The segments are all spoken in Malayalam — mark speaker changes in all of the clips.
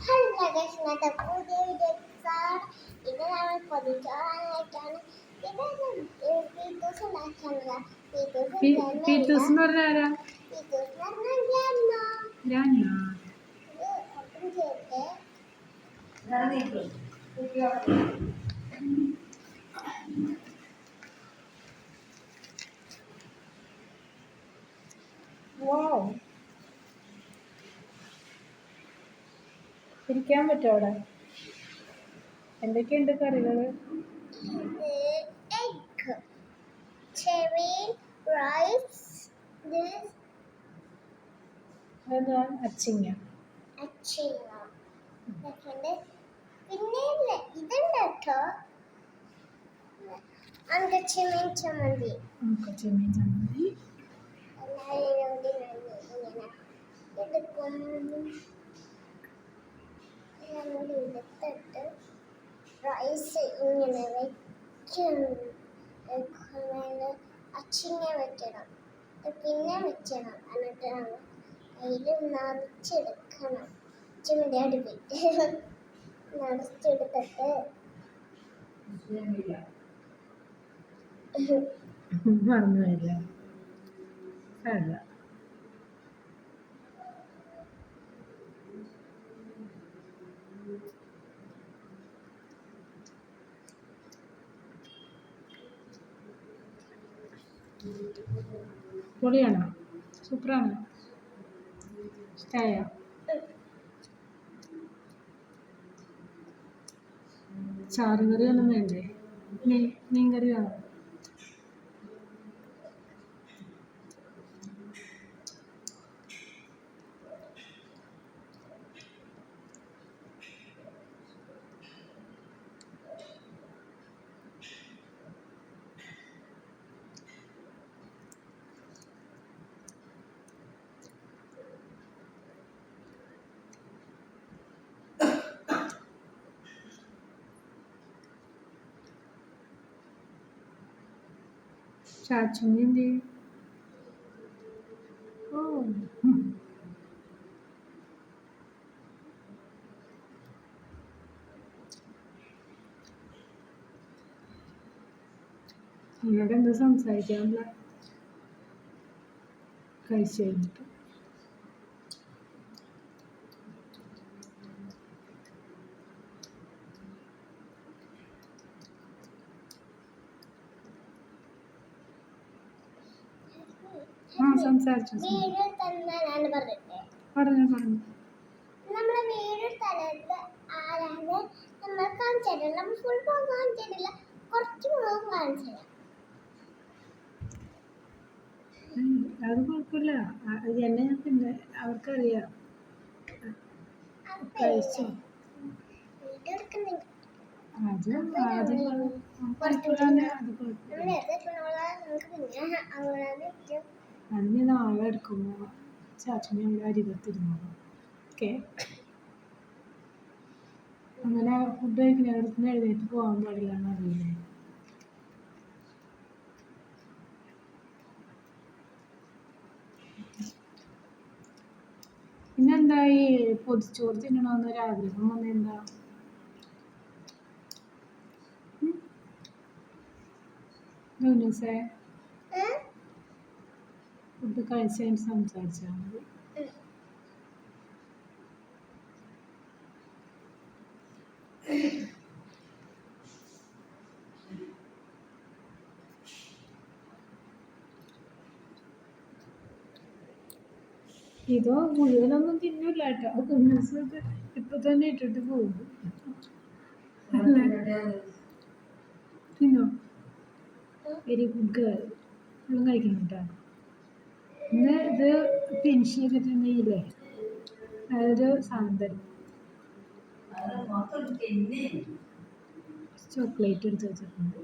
Speaker 1: ഹലോ ഗൈസ്, ഇന്നത്തെ പുതിയ വീഡിയോ ഇത് നമ്മൾ പൊതിച്ചോറാനായിട്ടാണ്. ഇത് പീത്തൂസ് ഉണ്ടാക്കാനുള്ള പീത്തൂസ് എന്ന് പറഞ്ഞാൽ ഓപ്പൺ ചെയ്തിട്ട്
Speaker 2: ഇരിക്കാൻ പറ്റുമോ അവിടെ? എന്തൊക്കെയുണ്ട് കറികൾ?
Speaker 1: എഗ്, ചെറി, റൈസ്,
Speaker 2: അതാ അച്ചിങ്ങ.
Speaker 1: പിന്നെ ഇതുണ്ട് കേട്ടോ, ചെമ്മീൻ ചമ്മന്തി.
Speaker 2: ചെമ്മീൻ ചമ്മന്തി
Speaker 1: എടുത്തിട്ട് റൈസ് ഇങ്ങനെ വെക്കണം, അച്ചിങ്ങ വെക്കണം, പിന്നെ വെക്കണം, എന്നിട്ട് അതിൽ നിറച്ചെടുക്കണം. ചെമ്മിൻ്റെ അടുപ്പിൽ നിറച്ചെടുത്തിട്ട്
Speaker 2: മറന്നുപോയില്ല. അല്ല, പൊളിയാണോ? സൂപ്പറാണ്. ഇഷ്ടമായോ? ചാറുകറി ഒന്നും വേണ്ടേ? മീൻകറി വേണോ? ചാച്ചുണ്ണി എന്ത് ചെയ്യും? ഓ, നിങ്ങളോട് എന്താ സംസാരിക്കാനുള്ള? കഴിച്ചു കഴിഞ്ഞിട്ട് സംസാരിച്ചു. പറഞ്ഞു
Speaker 1: നമ്മളെ വീട് സ്ഥലത്ത് ആരാണ് നമ്മൾ കാണിച്ചിട്ടില്ല. നമ്മൾ ഫുൾ ഫോം കാണിച്ചിട്ടില്ല, കുറച്ച് മുഖം കാണിച്ചില്ല.
Speaker 2: അത് കുഴപ്പമില്ല. എന്നെ പിന്നെ അവർക്കറിയാം. കഴിച്ചോ? അതിന് നാളെ എടുക്കുമ്പോൾ ചാച്ചനെ അവിടെ അരികത്തിരുന്നോളൂ. ഓക്കെ? അങ്ങനെ ഫുഡ് കഴിക്കുന്നതിനടുത്ത് എഴുന്നേറ്റ് പോകാൻ പാടില്ല എന്നറിയില്ലേ? പിന്നെന്താ ഈ പൊതിച്ചോറ് തിന്നണമെന്നൊരാഗ്രഹം വന്നെന്താ? ഫുഡ് കഴിച്ചതിന് സംസാരിച്ചാൽ മതി. ഇതോ മുഴുവനൊന്നും തിന്നില്ല കേട്ടോ. കുഞ്ഞുസൊക്കെ ഇപ്പൊ തന്നെ ഇട്ടിട്ട് പോകും. തിന്നോ? Very good girl. വെള്ളം കഴിക്കണം കേട്ടോ. ഇന്ന് ഇത് ഫിനിഷ് ചെയ്തിട്ടുണ്ടെങ്കിലേ അതൊരു സാധനം തരും. ചോക്ലേറ്റ് എടുത്ത് വെച്ചിട്ടുണ്ട്.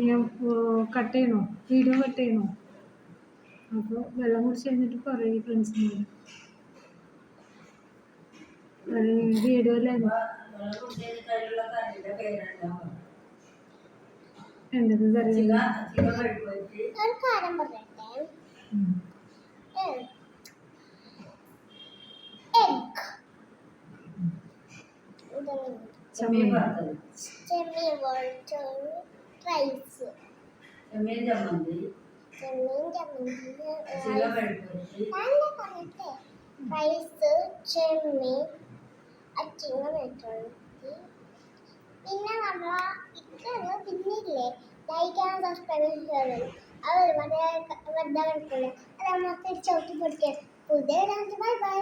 Speaker 2: ഞാൻ കട്ട് ചെയ്യണോ? വീഡിയോ കട്ട് ചെയ്യണോ? അപ്പോൾ വെള്ളം കുടിച്ച് കഴിഞ്ഞിട്ട് പറയും ഫ്രണ്ട്സിനോട്. വീഡിയോയിലായിരുന്നു. എന്തൊക്കെ കറി?
Speaker 1: ഒരു കാര്യം പറയട്ടെ. എഗ്, ചെമ്മീൻ വറുത്തത്, റൈസ്, ചമ്മന്തി, നല്ല പറയട്ടെ. റൈസ്, ചെമ്മീൻ, അച്ചിങ്ങ വെട്ടുള്ളി. പിന്നെ നമ്മൾ ഇത്രയൊന്നും പിന്നില്ലേ ലൈക്ക് ആൻഡ് സബ്സ്ക്രൈബ് ചെയ്യണം. അത് വെറുതെ കിടക്കില്ല. അത് നമ്മൾ തിരിച്ചോട്ടി പൊടിക്കുക. പുതിയ ബൈ ബൈ.